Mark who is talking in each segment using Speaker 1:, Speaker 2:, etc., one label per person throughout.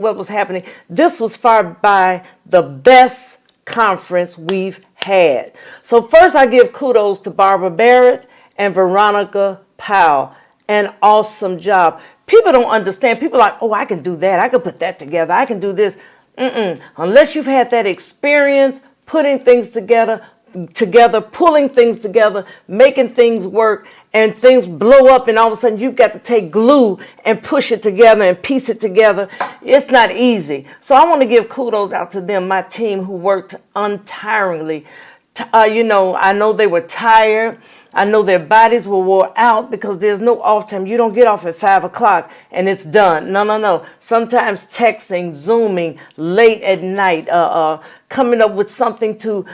Speaker 1: what was happening. This was far by the best conference we've had. So first I give kudos to Barbara Barrett and Veronica Powell. An awesome job. People don't understand. People are like, oh, I can do that. I can put that together. I can do this. Unless you've had that experience putting things together, pulling things together, making things work, and things blow up, and all of a sudden you've got to take glue and push it together and piece it together. It's not easy. So I want to give kudos out to them, my team, who worked untiringly. I know they were tired. I know their bodies were wore out because there's no off time. You don't get off at 5 o'clock and it's done. No. Sometimes texting, Zooming, late at night, coming up with something to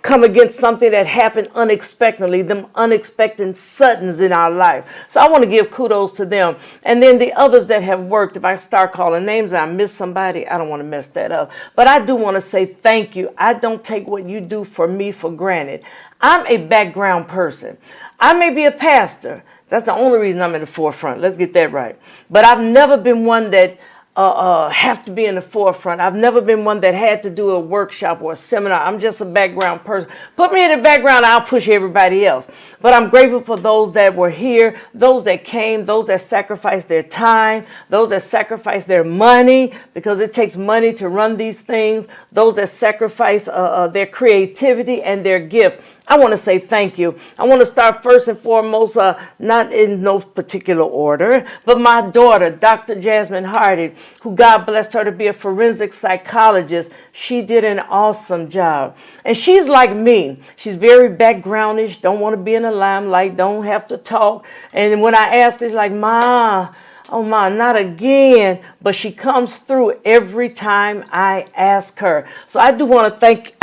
Speaker 1: come against something that happened unexpectedly, them unexpected suddens in our life. So I want to give kudos to them. And then the others that have worked, if I start calling names and I miss somebody, I don't want to mess that up. But I do want to say thank you. I don't take what you do for me for granted. I'm a background person. I may be a pastor. That's the only reason I'm in the forefront. Let's get that right. But I've never been one that have to be in the forefront. I've never been one that had to do a workshop or a seminar. I'm just a background person. Put me in the background, I'll push everybody else. But I'm grateful for those that were here, those that came, those that sacrificed their time, those that sacrificed their money, because it takes money to run these things, those that sacrifice their creativity and their gift. I want to say thank you. I want to start first and foremost, not in no particular order, but my daughter, Dr. Jasmine Hardy, who God blessed her to be a forensic psychologist. She did an awesome job. And she's like me. She's very backgroundish, don't want to be in the limelight, don't have to talk. And when I ask her, she's like, Ma, oh my, not again. But she comes through every time I ask her. So I do want to thank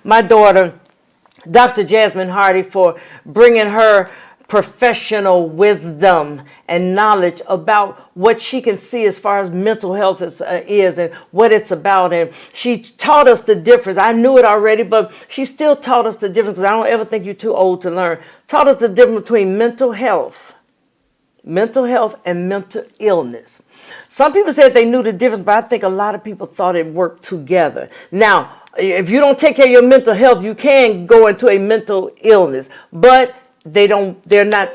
Speaker 1: my daughter, Dr. Jasmine Hardy, for bringing her professional wisdom and knowledge about what she can see as far as mental health is and what it's about. And she taught us the difference. I knew it already, but she still taught us the difference, because I don't ever think you're too old to learn. Taught us the difference between mental health and mental illness. Some people said they knew the difference, but I think a lot of people thought it worked together. Now, if you don't take care of your mental health, you can go into a mental illness, but they're not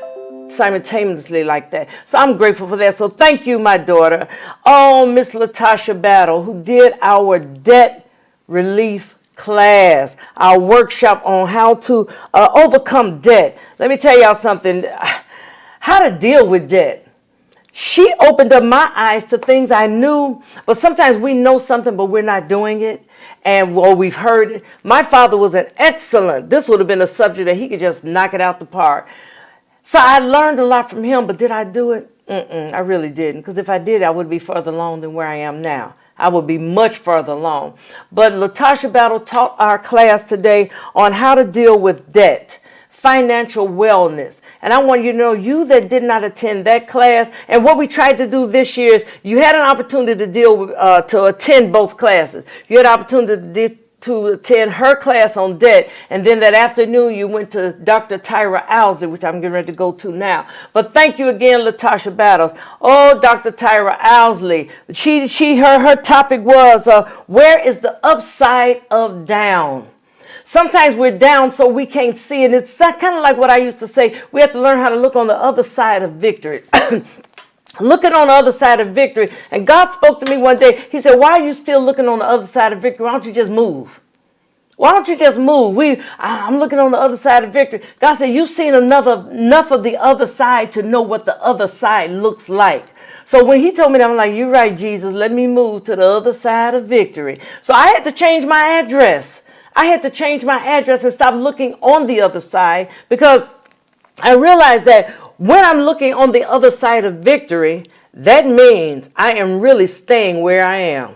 Speaker 1: simultaneously like that. So I'm grateful for that. So thank you, my daughter. Oh, Miss Latasha Battle, who did our debt relief class, our workshop on how to overcome debt. Let me tell y'all something, how to deal with debt. She opened up my eyes to things I knew, but sometimes we know something, but we're not doing it. Or we've heard it. My father was this would have been a subject that he could just knock it out the park. So I learned a lot from him, but did I do it? I really didn't. Because if I did, I would be further along than where I am now. I would be much further along. But Latasha Battle taught our class today on how to deal with debt, financial wellness. And I want you to know, you that did not attend that class, and what we tried to do this year is you had an opportunity to deal with, to attend both classes. You had an opportunity to attend her class on debt, and then that afternoon you went to Dr. Tyra Owsley, which I'm getting ready to go to now. But thank you again, Latasha Battles. Oh, Dr. Tyra Owsley, her topic was, where is the upside of down? Sometimes we're down so we can't see it. It's kind of like what I used to say. We have to learn how to look on the other side of victory. Looking on the other side of victory. And God spoke to me one day. He said, why are you still looking on the other side of victory? Why don't you just move? Why don't you just move? I'm looking on the other side of victory. God said, you've seen enough of the other side to know what the other side looks like. So when he told me that, I'm like, you're right, Jesus. Let me move to the other side of victory. So I had to change my address. I had to change my address and stop looking on the other side, because I realized that when I'm looking on the other side of victory, that means I am really staying where I am.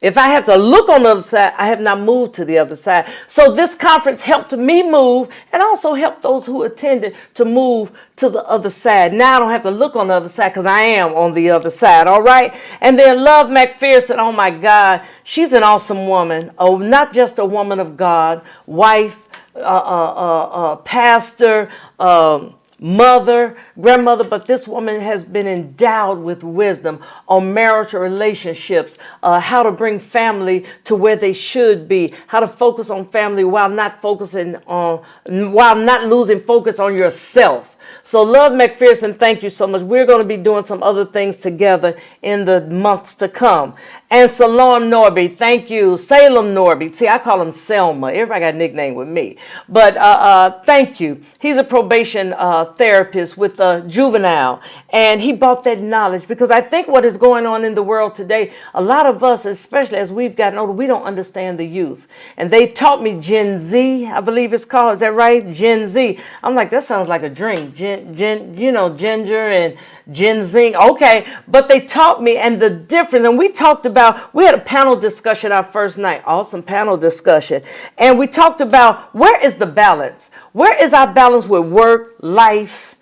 Speaker 1: If I have to look on the other side, I have not moved to the other side. So this conference helped me move, and also helped those who attended to move to the other side. Now I don't have to look on the other side, because I am on the other side, all right? And then Love McPherson, oh my God, she's an awesome woman. Oh, not just a woman of God, wife, pastor, mother, grandmother, but this woman has been endowed with wisdom on marital relationships, how to bring family to where they should be, how to focus on family while not losing focus on yourself. So, Love McPherson, thank you so much. We're going to be doing some other things together in the months to come. And Salome Norby, thank you. Salem Norby. See, I call him Selma. Everybody got a nickname with me. But thank you. He's a probation therapist with juvenile. And he brought that knowledge because I think what is going on in the world today, a lot of us, especially as we've gotten older, we don't understand the youth. And they taught me Gen Z, I believe it's called. Is that right? Gen Z. I'm like, that sounds like a drink. Ginger and ginseng. Okay, but they taught me and the difference. And we had a panel discussion our first night. Awesome panel discussion. And we talked about where is the balance? Where is our balance with work, life,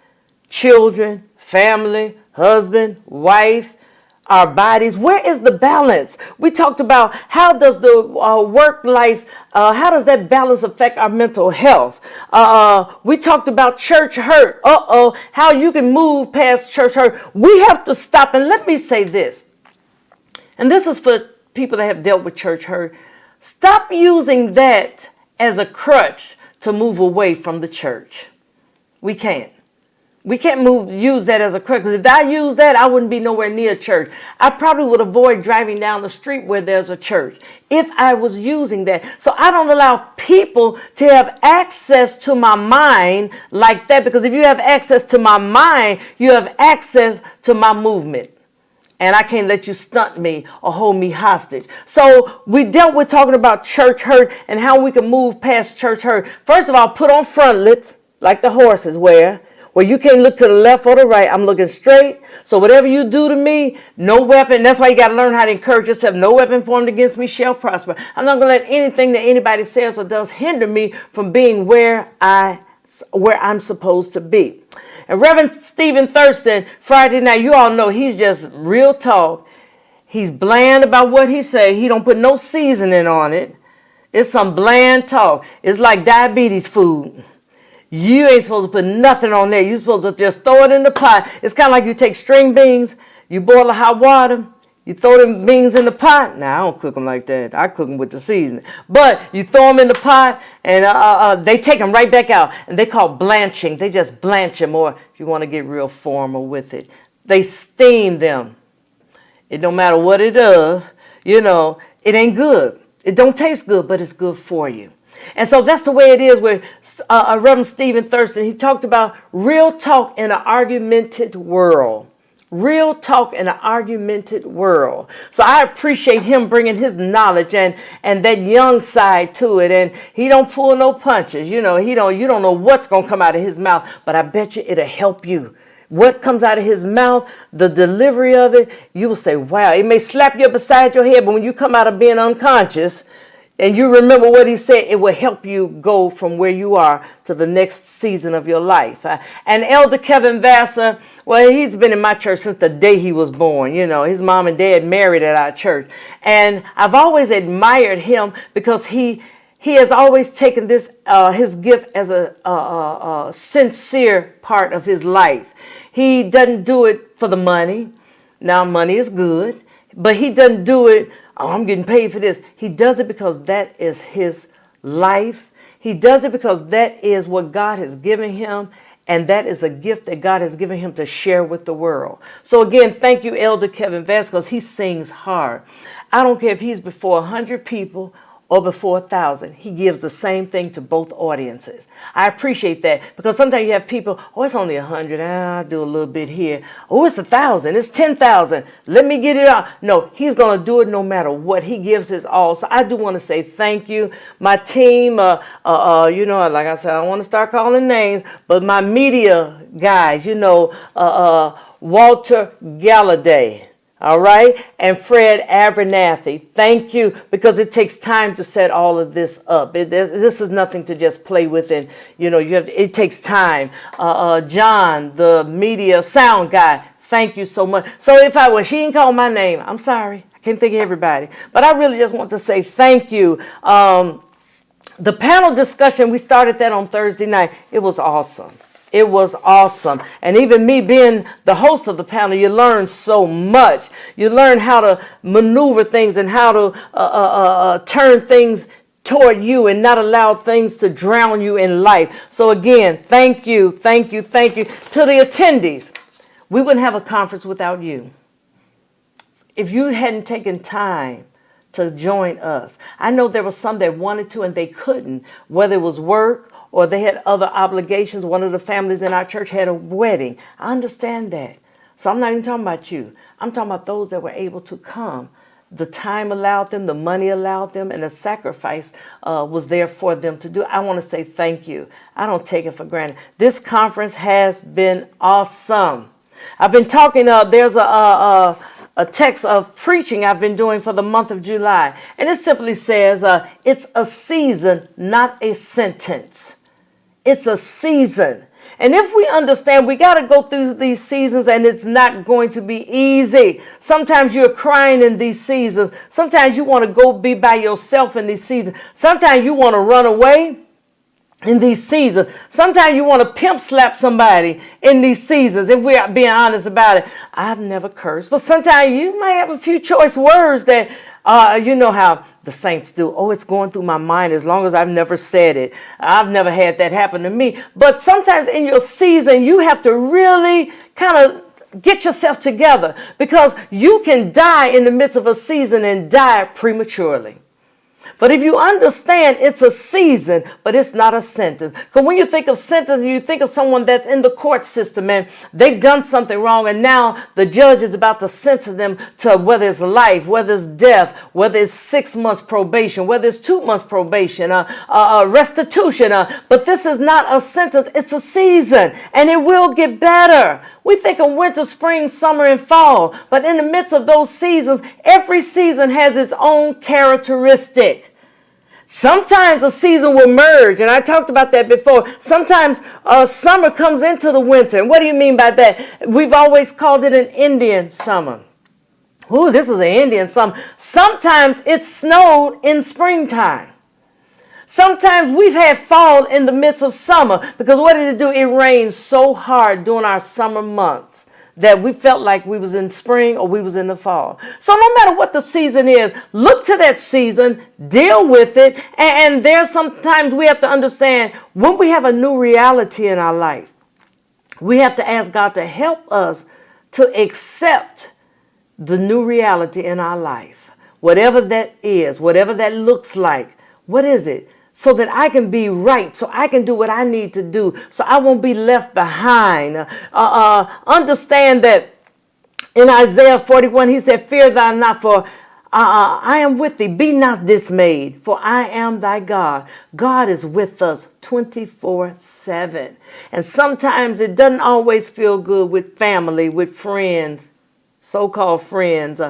Speaker 1: children, family, husband, wife, our bodies? Where is the balance? We talked about how does the work life, how does that balance affect our mental health? We talked about church hurt. How you can move past church hurt. We have to stop. And let me say this, and this is for people that have dealt with church hurt. Stop using that as a crutch to move away from the church. We can't. We can't use that as a crutch. If I use that, I wouldn't be nowhere near church. I probably would avoid driving down the street where there's a church if I was using that. So I don't allow people to have access to my mind like that, because if you have access to my mind, you have access to my movement. And I can't let you stunt me or hold me hostage. So we dealt with talking about church hurt and how we can move past church hurt. First of all, put on frontlets like the horses wear, where you can't look to the left or the right. I'm looking straight. So whatever you do to me, no weapon. That's why you got to learn how to encourage yourself. No weapon formed against me shall prosper. I'm not going to let anything that anybody says or does hinder me from being where I'm supposed to be. And Reverend Stephen Thurston, Friday night, you all know he's just real talk. He's bland about what he say. He don't put no seasoning on it. It's some bland talk. It's like diabetes food. You ain't supposed to put nothing on there. You're supposed to just throw it in the pot. It's kind of like you take string beans, you boil the hot water, you throw them beans in the pot. Now, I don't cook them like that. I cook them with the seasoning. But you throw them in the pot, and they take them right back out. And they call blanching. They just blanch them, or if you want to get real formal with it, they steam them. It don't matter what it does, it ain't good. It don't taste good, but it's good for you. And so that's the way it is with Reverend Stephen Thurston. He talked about real talk in an argumented world. Real talk in an argumented world. So I appreciate him bringing his knowledge and that young side to it. And he don't pull no punches. You don't know what's going to come out of his mouth, but I bet you it'll help you. What comes out of his mouth, the delivery of it, you will say, wow. It may slap you beside your head, but when you come out of being unconscious and you remember what he said, it will help you go from where you are to the next season of your life. And Elder Kevin Vassar, well, he's been in my church since the day he was born. His mom and dad married at our church. And I've always admired him because he has always taken this, his gift as a sincere part of his life. He doesn't do it for the money. Now, money is good, but he doesn't do it, I'm getting paid for this. He does it because that is his life. He does it because that is what God has given him, and that is a gift that God has given him to share with the world. So again, thank you, Elder Kevin Vasquez. He sings hard. I don't care if he's before 100 people or before 1,000. He gives the same thing to both audiences. I appreciate that, because sometimes you have people, it's only 100. I'll do a little bit here. It's 1,000. It's 10,000. Let me get it out. No, he's going to do it no matter what. He gives his all. So I do want to say thank you. My team, like I said, I don't want to start calling names, but my media guys, Walter Galladay. All right. And Fred Abernathy, thank you, because it takes time to set all of this up. This is nothing to just play with. And, it takes time. John, the media sound guy, thank you so much. So she didn't call my name, I'm sorry. I can't think of everybody. But I really just want to say thank you. The panel discussion, we started that on Thursday night. It was awesome. It was awesome. And even me being the host of the panel, you learn so much. You learn how to maneuver things and how to turn things toward you and not allow things to drown you in life. So again, thank you, thank you, thank you. To the attendees, we wouldn't have a conference without you. If you hadn't taken time to join us. I know there were some that wanted to and they couldn't, whether it was work or they had other obligations. One of the families in our church had a wedding. I understand that. So I'm not even talking about you. I'm talking about those that were able to come. The time allowed them, the money allowed them, and the sacrifice was there for them to do. I want to say thank you. I don't take it for granted. This conference has been awesome. I've been talking, there's a text of preaching I've been doing for the month of July. And it simply says, it's a season, not a sentence. It's a season. And if we understand, we got to go through these seasons and it's not going to be easy. Sometimes you're crying in these seasons. Sometimes you want to go be by yourself in these seasons. Sometimes you want to run away in these seasons. Sometimes you want to pimp slap somebody in these seasons. If we're being honest about it, I've never cursed, but sometimes you might have a few choice words that, you know how the saints do. Oh, it's going through my mind as long as I've never said it. I've never had that happen to me. But sometimes in your season, you have to really kind of get yourself together because you can die in the midst of a season and die prematurely. But if you understand it's a season, but it's not a sentence. Because when you think of sentence, you think of someone that's in the court system and they've done something wrong. And now the judge is about to sentence them to whether it's life, whether it's death, whether it's 6 months probation, whether it's 2 months probation, restitution. But this is not a sentence. It's a season and it will get better. We think of winter, spring, summer, and fall. But in the midst of those seasons, every season has its own characteristic. Sometimes a season will merge, and I talked about that before. Sometimes summer comes into the winter. And what do you mean by that? We've always called it an Indian summer. Ooh, this is an Indian summer. Sometimes it snowed in springtime. Sometimes we've had fall in the midst of summer because what did it do? It rained so hard during our summer months that we felt like we was in spring or we was in the fall. So no matter what the season is, look to that season, deal with it. And there's sometimes we have to understand when we have a new reality in our life, we have to ask God to help us to accept the new reality in our life. Whatever that is, whatever that looks like, what is it? So that I can be right, so I can do what I need to do, so I won't be left behind. Understand that in Isaiah 41, he said, fear thou not, for I am with thee. Be not dismayed, for I am thy God. God is with us 24/7. And sometimes it doesn't always feel good with family, with friends, so-called friends.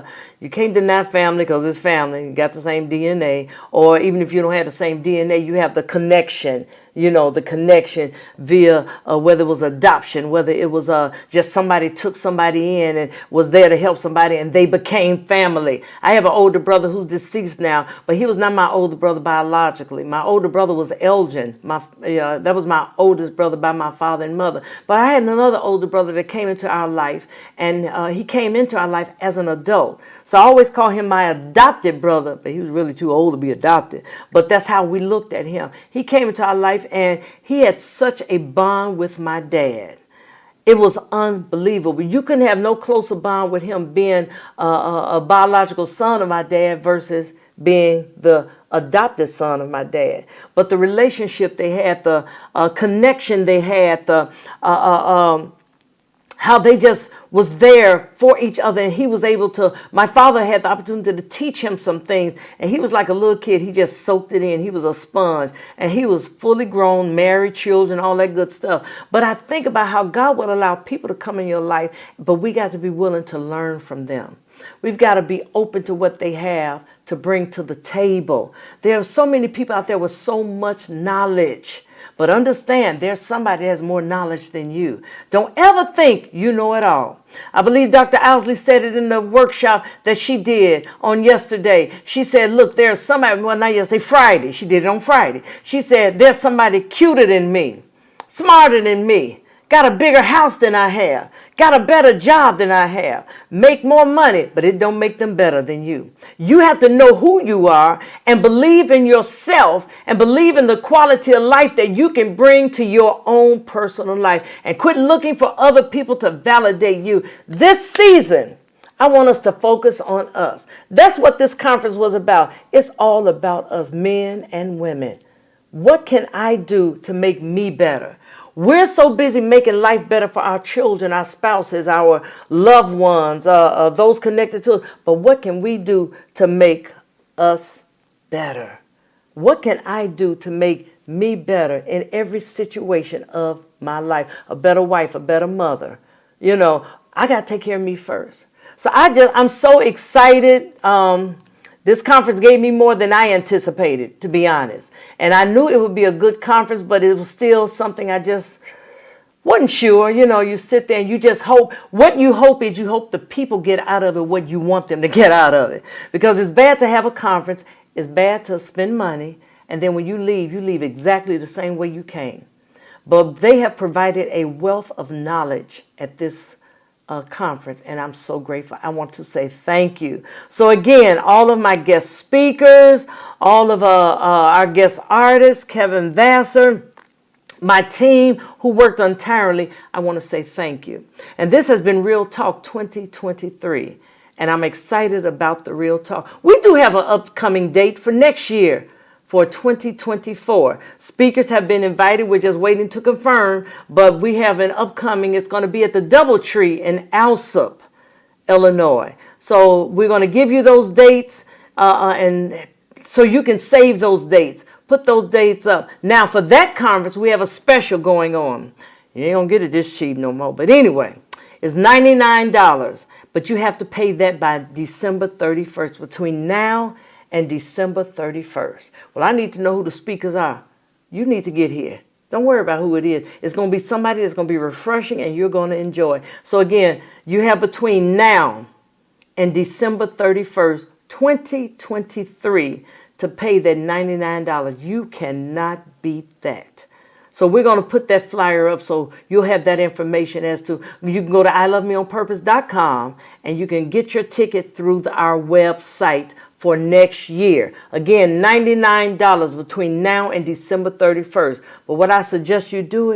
Speaker 1: You can't deny family because it's family. You got the same DNA. Or even if you don't have the same DNA, you have the connection. You know, the connection via whether it was adoption, whether it was just somebody took somebody in and was there to help somebody and they became family. I have an older brother who's deceased now, but he was not my older brother biologically. My older brother was Elgin. That was my oldest brother by my father and mother. But I had another older brother that came into our life, and he came into our life as an adult. So I always call him my adopted brother, but he was really too old to be adopted. But that's how we looked at him. He came into our life and he had such a bond with my dad. It was unbelievable. You couldn't have no closer bond with him being a biological son of my dad versus being the adopted son of my dad. But the relationship they had, the connection they had, how they just was there for each other, and he was able to, my father had the opportunity to teach him some things, and he was like a little kid. He just soaked it in. He was a sponge, and he was fully grown, married, children, all that good stuff. But I think about how God would allow people to come in your life, but we got to be willing to learn from them. We've got to be open to what they have to bring to the table. There are so many people out there with so much knowledge. But understand, there's somebody that has more knowledge than you. Don't ever think you know it all. I believe Dr. Owsley said it in the workshop that she did on yesterday. She said, look, there's somebody, well, not yesterday, Friday. She did it on Friday. She said, there's somebody cuter than me, smarter than me, got a bigger house than I have, got a better job than I have, make more money, but it don't make them better than you. You have to know who you are and believe in yourself and believe in the quality of life that you can bring to your own personal life, and quit looking for other people to validate you. This season, I want us to focus on us. That's what this conference was about. It's all about us, men and women. What can I do to make me better? We're so busy making life better for our children, our spouses, our loved ones, those connected to us. But what can we do to make us better? What can I do to make me better in every situation of my life? A better wife, a better mother. You know, I got to take care of me first. So I'm so excited. This conference gave me more than I anticipated, to be honest. And I knew it would be a good conference, but it was still something I just wasn't sure. You know, you sit there and you just hope. What you hope is you hope the people get out of it what you want them to get out of it. Because it's bad to have a conference. It's bad to spend money. And then when you leave exactly the same way you came. But they have provided a wealth of knowledge at this conference, and I'm so grateful. I want to say thank you. So again, all of my guest speakers, all of our guest artists, Kevin Vassar, my team who worked entirely, I want to say thank you. And this has been Real Talk 2023, and I'm excited about the Real Talk. We do have an upcoming date for next year, for 2024. Speakers have been invited. We're just waiting to confirm, but we have an upcoming. It's going to be at the Doubletree in Alsop, Illinois. So we're going to give you those dates, and so you can save those dates. Put those dates up. Now, for that conference, we have a special going on. You ain't going to get it this cheap no more. But anyway, it's $99, but you have to pay that by December 31st, between now and December 31st. Well, I need to know who the speakers are. You need to get here. Don't worry about who it is. It's going to be somebody that's going to be refreshing and you're going to enjoy. So again, you have between now and December 31st, 2023 to pay that $99. You cannot beat that. So we're going to put that flyer up so you'll have that information as to, you can go to ilovemeonpurpose.com and you can get your ticket through our website for next year. Again, $99 between now and December 31st. But what I suggest you do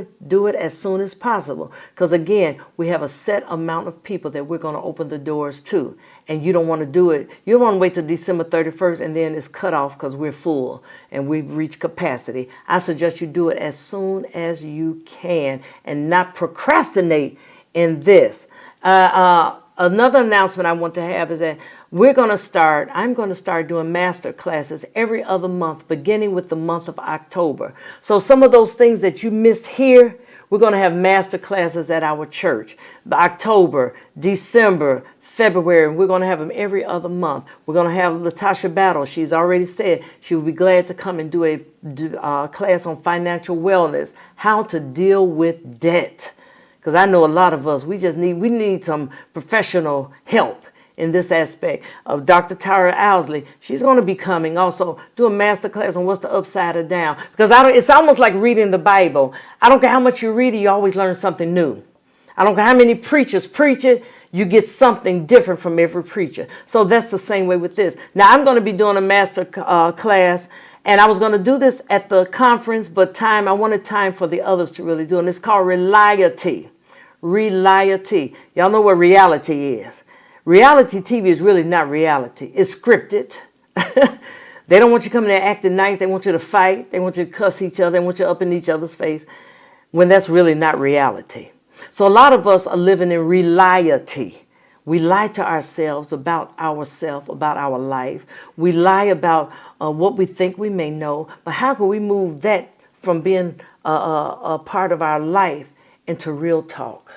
Speaker 1: it as soon as possible. Because again, we have a set amount of people that we're going to open the doors to. And you don't want to do it. You don't want to wait till December 31st and then it's cut off because we're full and we've reached capacity. I suggest you do it as soon as you can and not procrastinate in this. Another announcement I want to have is that I'm going to start doing master classes every other month, beginning with the month of October. So some of those things that you missed here, we're going to have master classes at our church. October, December, February, and we're going to have them every other month. We're going to have Latasha Battle. She's already said she would be glad to come and do a class on financial wellness, how to deal with debt. Because I know a lot of us, we need some professional help in this aspect. Of Dr. Tara Owsley, she's going to be coming also do a master class on what's the upside of down. Because it's almost like reading the Bible. I don't care how much you read it, you always learn something new. I don't care how many preachers preach it, you get something different from every preacher. So that's the same way with this. Now I'm going to be doing a master class. And I was going to do this at the conference, but I wanted time for the others to really do it. And it's called Reliability. Reliability. Y'all know what reality is. Reality TV is really not reality. It's scripted. They don't want you coming there acting nice. They want you to fight. They want you to cuss each other. They want you up in each other's face when that's really not reality. So a lot of us are living in reality. We lie to ourselves, about our life. We lie about what we think we may know. But how can we move that from being a part of our life into real talk?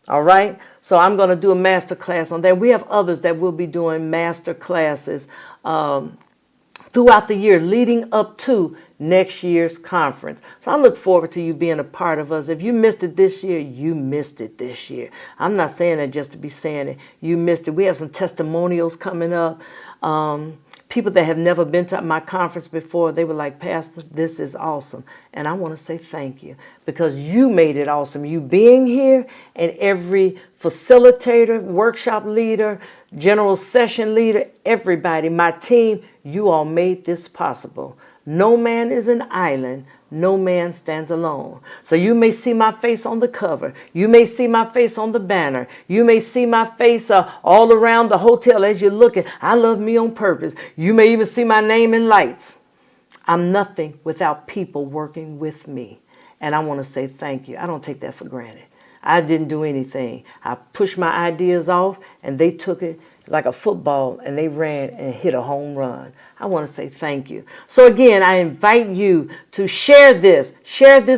Speaker 1: All right. So I'm going to do a master class on that. We have others that will be doing master classes throughout the year leading up to next year's conference. So I look forward to you being a part of us. If you missed it this year, you missed it this year. I'm not saying that just to be saying it. You missed it. We have some testimonials coming up. people that have never been to my conference before, they were like, Pastor, this is awesome. And I want to say thank you because you made it awesome. You being here and every facilitator, workshop leader, general session leader, everybody, my team, you all made this possible. No man is an island. No man stands alone. So you may see my face on the cover. You may see my face on the banner. You may see my face all around the hotel as you're looking. I love me on purpose. You may even see my name in lights. I'm nothing without people working with me. And I want to say thank you. I don't take that for granted. I didn't do anything. I pushed my ideas off and they took it like a football and they ran and hit a home run. I want to say thank you. So again, I invite you to share this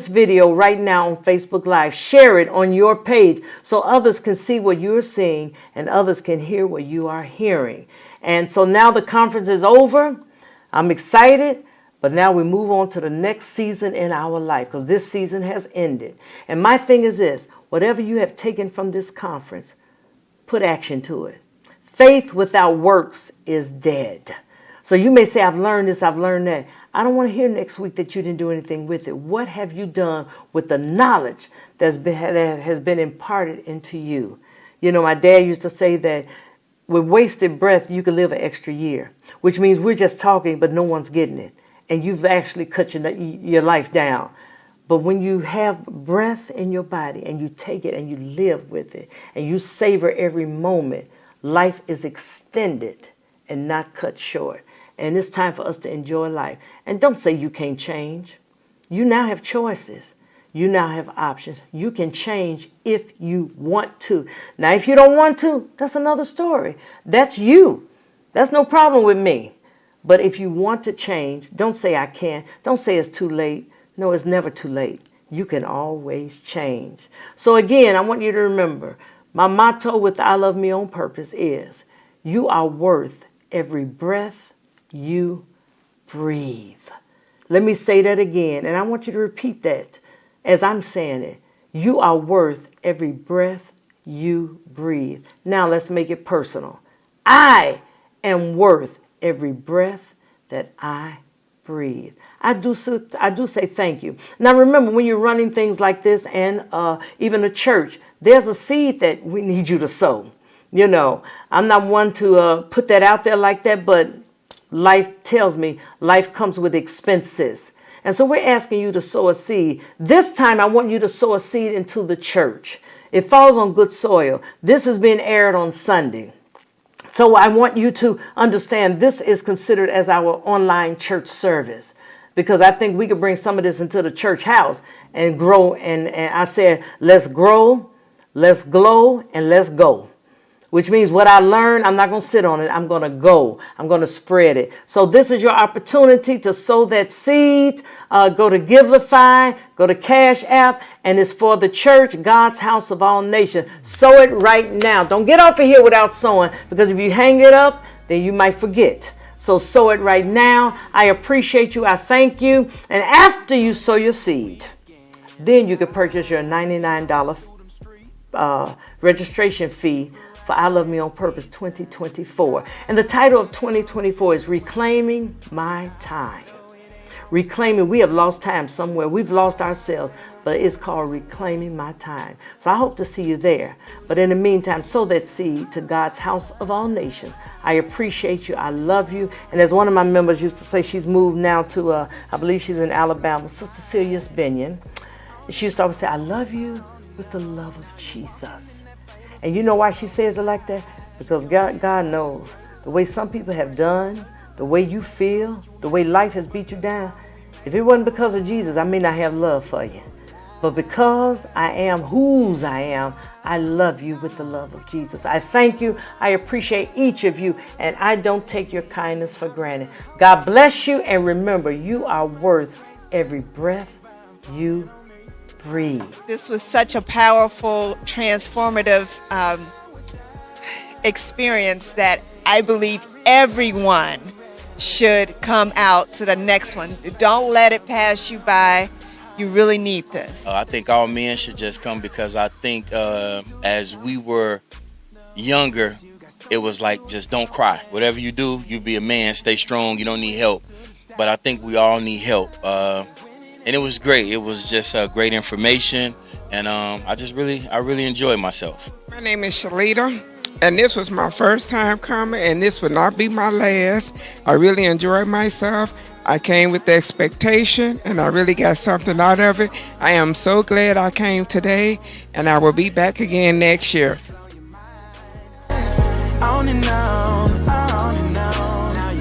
Speaker 1: video right now on Facebook Live. Share it on your page so others can see what you're seeing and others can hear what you are hearing. And so now the conference is over. I'm excited. But now we move on to the next season in our life because this season has ended. And my thing is this, whatever you have taken from this conference, put action to it. Faith without works is dead. So you may say, I've learned this, I've learned that. I don't want to hear next week that you didn't do anything with it. What have you done with the knowledge that has been imparted into you? You know, my dad used to say that with wasted breath, you can live an extra year, which means we're just talking, but no one's getting it. And you've actually cut your life down. But when you have breath in your body and you take it and you live with it and you savor every moment, life is extended and not cut short. And it's time for us to enjoy life. And don't say you can't change. You now have choices. You now have options. You can change if you want to. Now, if you don't want to, that's another story. That's you. That's no problem with me. But if you want to change, don't say I can't. Don't say it's too late. No, it's never too late. You can always change. So again, I want you to remember, my motto with I Love Me on Purpose is, you are worth every breath you breathe. Let me say that again, and I want you to repeat that as I'm saying it. You are worth every breath you breathe. Now let's make it personal. I am worth every breath that I breathe. I do say thank you. Now remember, when you're running things like this and even a church, there's a seed that we need you to sow. You know, I'm not one to put that out there like that, but life tells me life comes with expenses. And so we're asking you to sow a seed. This time I want you to sow a seed into the church. It falls on good soil. This is being aired on Sunday. So I want you to understand this is considered as our online church service, because I think we could bring some of this into the church house and grow. And I said, let's grow, let's glow, and let's go. Which means what I learned, I'm not going to sit on it. I'm going to go. I'm going to spread it. So this is your opportunity to sow that seed. Go to Givelify, go to Cash App, and it's for the church, God's house of all nations. Sow it right now. Don't get off of here without sowing, because if you hang it up, then you might forget. So sow it right now. I appreciate you. I thank you. And after you sow your seed, then you can purchase your $99 registration fee for I Love Me on Purpose 2024. And the title of 2024 is Reclaiming My Time. Reclaiming, we have lost time somewhere. We've lost ourselves, but it's called Reclaiming My Time. So I hope to see you there. But in the meantime, sow that seed to God's house of all nations. I appreciate you. I love you. And as one of my members used to say, she's moved now to, I believe she's in Alabama, Sister Celia Binion. She used to always say, I love you with the love of Jesus. And you know why she says it like that? Because God knows the way some people have done, the way you feel, the way life has beat you down. If it wasn't because of Jesus, I may not have love for you. But because I am whose I am, I love you with the love of Jesus. I thank you. I appreciate each of you. And I don't take your kindness for granted. God bless you. And remember, you are worth every breath you breathe.
Speaker 2: This was such a powerful, transformative experience that I believe everyone should come out to the next one. Don't let it pass you by. You really need this.
Speaker 3: I think all men should just come, because I think as we were younger, it was like, just don't cry. Whatever you do, you be a man, stay strong. You don't need help. But I think we all need help. And it was great. It was just great information. And I really enjoyed myself.
Speaker 4: My name is Shalita, and this was my first time coming, and this would not be my last. I really enjoyed myself. I came with the expectation, and I really got something out of it. I am so glad I came today, and I will be back again next year.
Speaker 5: On and on.